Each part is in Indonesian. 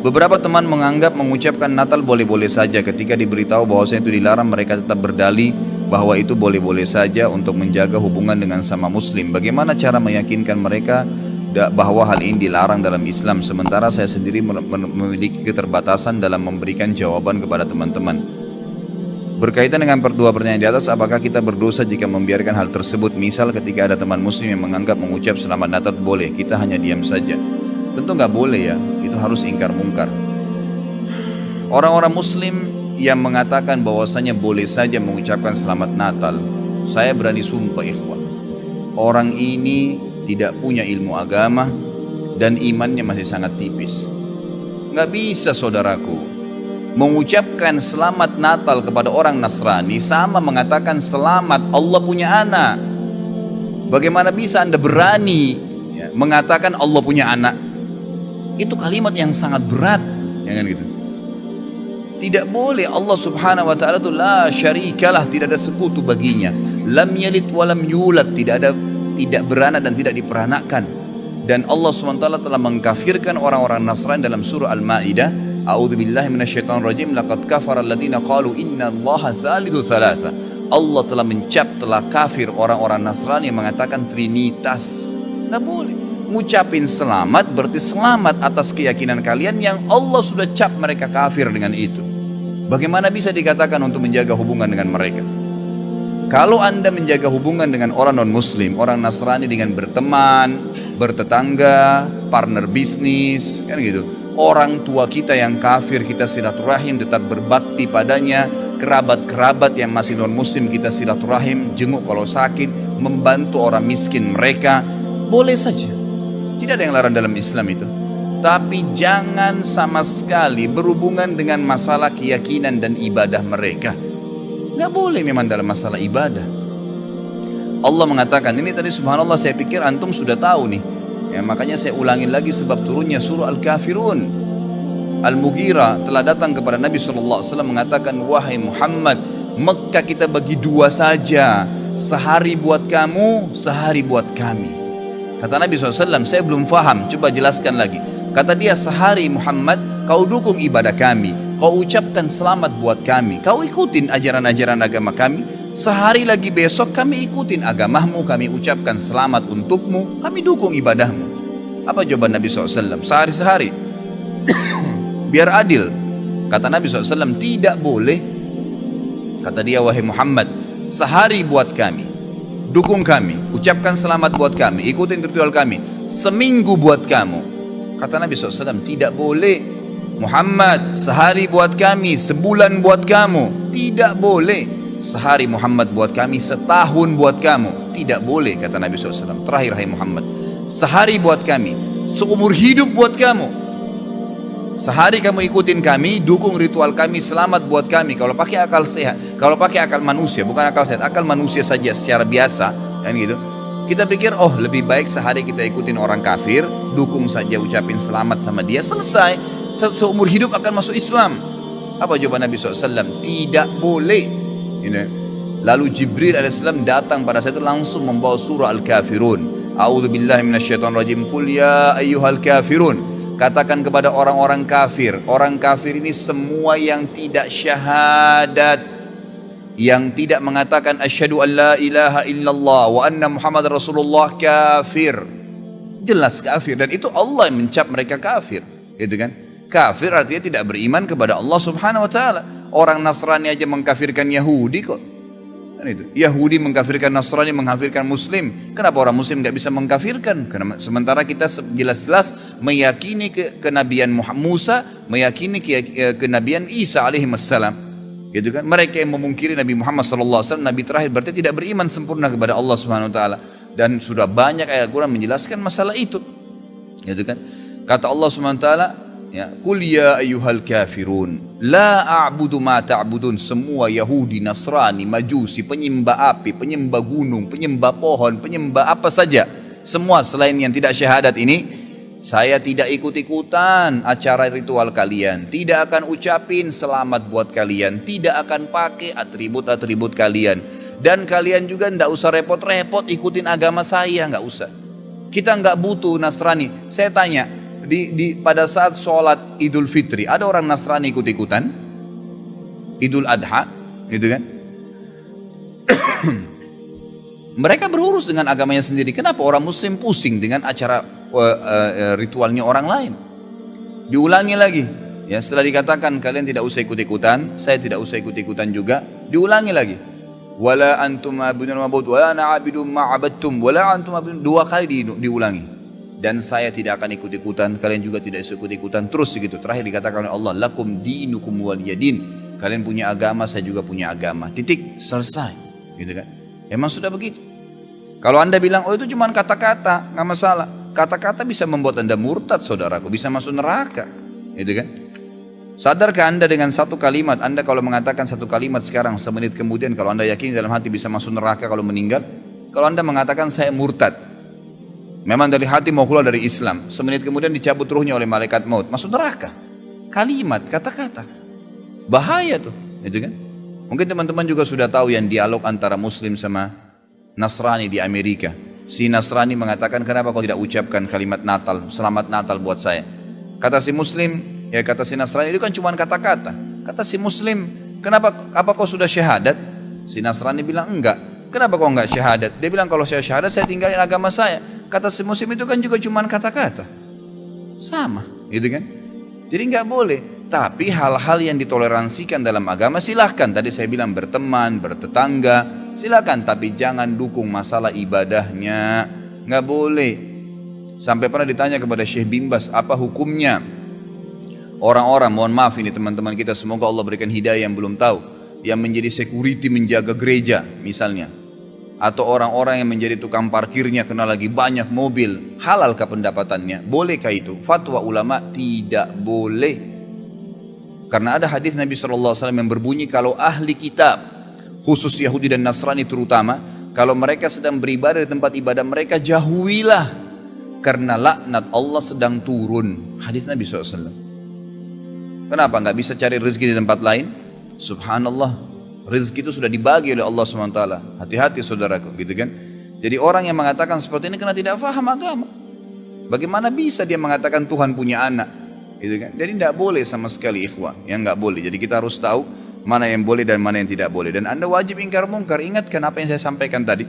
Beberapa teman menganggap mengucapkan Natal boleh-boleh saja. Ketika diberitahu bahwasanya itu dilarang, mereka tetap berdalih bahwa itu boleh-boleh saja untuk menjaga hubungan dengan sama muslim. Bagaimana cara meyakinkan mereka bahwa hal ini dilarang dalam Islam, sementara saya sendiri memiliki keterbatasan dalam memberikan jawaban kepada teman-teman. Berkaitan dengan dua pertanyaan di atas, apakah kita berdosa jika membiarkan hal tersebut? Misal ketika ada teman muslim yang menganggap mengucap selamat Natal boleh, kita hanya diam saja. Tentu nggak boleh ya, itu harus ingkar mungkar. Orang-orang muslim yang mengatakan bahwasanya boleh saja mengucapkan selamat Natal, saya berani sumpah ikhwah, orang ini tidak punya ilmu agama dan imannya masih sangat tipis. Nggak bisa saudaraku mengucapkan selamat Natal kepada orang Nasrani sama mengatakan selamat Allah punya anak. Bagaimana bisa Anda berani mengatakan Allah punya anak? Itu kalimat yang sangat berat, ya kan gitu. Tidak boleh. Allah subhanahu wa ta'ala itu la syarikalah, tidak ada sekutu baginya. Lam yalid wa lam yulad, tidak beranak dan tidak diperanakan. Dan Allah subhanahu wa ta'ala telah mengkafirkan orang-orang Nasrani dalam surah Al-Ma'idah. A'udzubillahi minasyaitonir rajim. Laqad kafara alladziina qalu innallaha tsalitsu tsalatsa. Allah telah kafir orang-orang Nasrani yang mengatakan trinitas. Enggak boleh. Ngucapin selamat berarti selamat atas keyakinan kalian yang Allah sudah cap mereka kafir dengan itu. Bagaimana bisa dikatakan untuk menjaga hubungan dengan mereka? Kalau Anda menjaga hubungan dengan orang non-muslim, orang Nasrani dengan berteman, bertetangga, partner bisnis, kan gitu. Orang tua kita yang kafir kita silaturahim, tetap berbakti padanya. Kerabat-kerabat yang masih non-muslim kita silaturahim, jenguk kalau sakit, membantu orang miskin mereka, boleh saja. Tidak ada yang larang dalam Islam itu. Tapi jangan sama sekali berhubungan dengan masalah keyakinan dan ibadah mereka. Nggak boleh memang dalam masalah ibadah. Allah mengatakan, ini tadi subhanallah saya pikir antum sudah tahu nih. Ya, makanya saya ulangin lagi sebab turunnya surah Al-Kafirun. Al-Mughirah telah datang kepada Nabi SAW mengatakan, wahai Muhammad, Mekah kita bagi dua saja. Sehari buat kamu, sehari buat kami. Kata Nabi SAW, saya belum faham, coba jelaskan lagi. Kata dia, sehari Muhammad kau dukung ibadah kami, kau ucapkan selamat buat kami, kau ikutin ajaran-ajaran agama kami. Sehari lagi besok kami ikutin agamamu, kami ucapkan selamat untukmu, kami dukung ibadahmu. Apa jawaban Nabi SAW? Sehari-sehari biar adil. Kata Nabi SAW, tidak boleh. Kata dia, wahai Muhammad, sehari buat kami, dukung kami, ucapkan selamat buat kami, ikutin ritual kami. Seminggu buat kamu. Kata Nabi SAW, tidak boleh. Muhammad, sehari buat kami, sebulan buat kamu. Tidak boleh. Sehari Muhammad buat kami, setahun buat kamu. Tidak boleh, kata Nabi SAW. Terakhir, hai Muhammad, sehari buat kami, seumur hidup buat kamu. Sehari kamu ikutin kami, dukung ritual kami, selamat buat kami. Kalau pakai akal sehat, kalau pakai akal manusia, bukan akal sehat, akal manusia saja secara biasa, kan gitu. Kita pikir, oh lebih baik sehari kita ikutin orang kafir, dukung saja, ucapin selamat sama dia, selesai. Seumur hidup akan masuk Islam. Apa jawaban Nabi SAW? Tidak boleh. Lalu Jibril AS datang pada saat itu langsung membawa surah Al-Kafirun. A'udzubillahi minasyaitonirrajim. Qul ya ayyuhal kafirun. Katakan kepada orang-orang kafir. Orang kafir ini semua yang tidak syahadat, yang tidak mengatakan asyhadu an la ilaha illallah wa anna Muhammad Rasulullah, kafir. Jelas kafir, dan itu Allah yang mencap mereka kafir, gitu kan? Kafir artinya tidak beriman kepada Allah Subhanahu wa taala. Orang Nasrani aja mengkafirkan Yahudi kok. Kan itu. Yahudi mengkafirkan Nasrani, mengkafirkan Muslim. Kenapa orang Muslim nggak bisa mengkafirkan? Karena sementara kita jelas-jelas meyakini kenabian Musa, meyakini kenabian Isa alaihi wassalam. Gitu kan? Mereka yang memungkiri Nabi Muhammad SAW, Nabi terakhir, berarti tidak beriman sempurna kepada Allah Subhanahu Wa Taala. Dan sudah banyak ayat Quran menjelaskan masalah itu. Gitu kan? Kata Allah Subhanahu Wa Taala, ya, Qul ya ayyuhal kafirun la a'budu ma ta'budun. Semua Yahudi, Nasrani, Majusi, penyembah api, penyembah gunung, penyembah pohon, penyembah apa saja, semua selain yang tidak syahadat ini, saya tidak ikut-ikutan acara ritual kalian, tidak akan ucapin selamat buat kalian, tidak akan pakai atribut-atribut kalian, dan kalian juga tidak usah repot-repot ikutin agama saya, nggak usah. Kita nggak butuh Nasrani. Saya tanya, pada saat sholat Idul Fitri, ada orang Nasrani ikut-ikutan, Idul Adha, gitu kan? Mereka berurus dengan agamanya sendiri. Kenapa orang Muslim pusing dengan acara ritualnya orang lain? Diulangi lagi. Ya, setelah dikatakan kalian tidak usah ikut-ikutan, saya tidak usah ikut-ikutan juga, diulangi lagi. Wala antum ma'budun ma'bud, wala ana 'abidun ma'abadtum, wala antum ma'budun, 2 kali diulangi. Dan saya tidak akan ikut-ikutan, kalian juga tidak ikut-ikutan, terus begitu. Terakhir dikatakan oleh Allah, lakum dinukum waliyadin. Kalian punya agama, saya juga punya agama. Titik, selesai. Gitu kan? Emang sudah begitu. Kalau anda bilang, oh itu cuma kata-kata, nggak masalah. Kata-kata bisa membuat anda murtad, saudaraku, bisa masuk neraka, gitu kan? Sadarkah anda dengan satu kalimat, anda kalau mengatakan satu kalimat sekarang, semenit kemudian kalau anda yakin dalam hati bisa masuk neraka kalau meninggal? Kalau anda mengatakan saya murtad, memang dari hati mau keluar dari Islam, semenit kemudian dicabut ruhnya oleh malaikat maut, masuk neraka. Kalimat, kata-kata, bahaya tuh, gitu kan? Mungkin teman-teman juga sudah tahu yang dialog antara Muslim sama Nasrani di Amerika. Si Nasrani mengatakan, kenapa kau tidak ucapkan kalimat Natal, selamat Natal buat saya? Kata si Muslim, ya kata si Nasrani, itu kan cuma kata-kata. Kata si Muslim, apa kau sudah syahadat? Si Nasrani bilang, enggak. Kenapa kau enggak syahadat? Dia bilang, kalau saya syahadat, saya tinggalin agama saya. Kata si Muslim, itu kan juga cuma kata-kata. Sama, gitu kan? Jadi enggak boleh. Tapi hal-hal yang ditoleransikan dalam agama silahkan. Tadi saya bilang berteman, bertetangga, silahkan. Tapi jangan dukung masalah ibadahnya. Nggak boleh. Sampai pernah ditanya kepada Syekh Bimbas, apa hukumnya orang-orang, mohon maaf ini teman-teman kita, semoga Allah berikan hidayah yang belum tahu, yang menjadi security menjaga gereja misalnya, atau orang-orang yang menjadi tukang parkirnya karena lagi banyak mobil, halalkah pendapatannya? Bolehkah itu? Fatwa ulama tidak boleh. Karena ada hadis Nabi SAW yang berbunyi, kalau ahli kitab, khusus Yahudi dan Nasrani terutama, kalau mereka sedang beribadah di tempat ibadah mereka, jauhilah, karena laknat Allah sedang turun. Hadis Nabi SAW. Kenapa nggak bisa cari rezeki di tempat lain? Subhanallah, rezeki itu sudah dibagi oleh Allah SWT. Hati-hati saudaraku, gitu kan? Jadi orang yang mengatakan seperti ini karena tidak paham agama. Bagaimana bisa dia mengatakan Tuhan punya anak? Gitu kan? Jadi tidak boleh sama sekali ikhwah, yang nggak boleh. Jadi kita harus tahu mana yang boleh dan mana yang tidak boleh. Dan anda wajib ingkar mungkar. Ingatkan apa yang saya sampaikan tadi.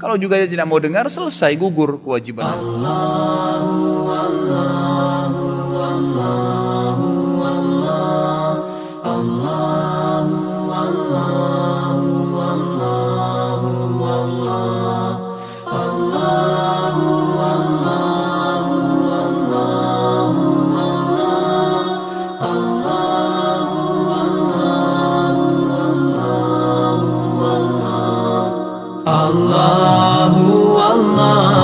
Kalau juga dia tidak mau dengar, selesai, gugur kewajiban. Allahu, Allahu, Allahu, Allahu, Allahu, Allahu, Allah.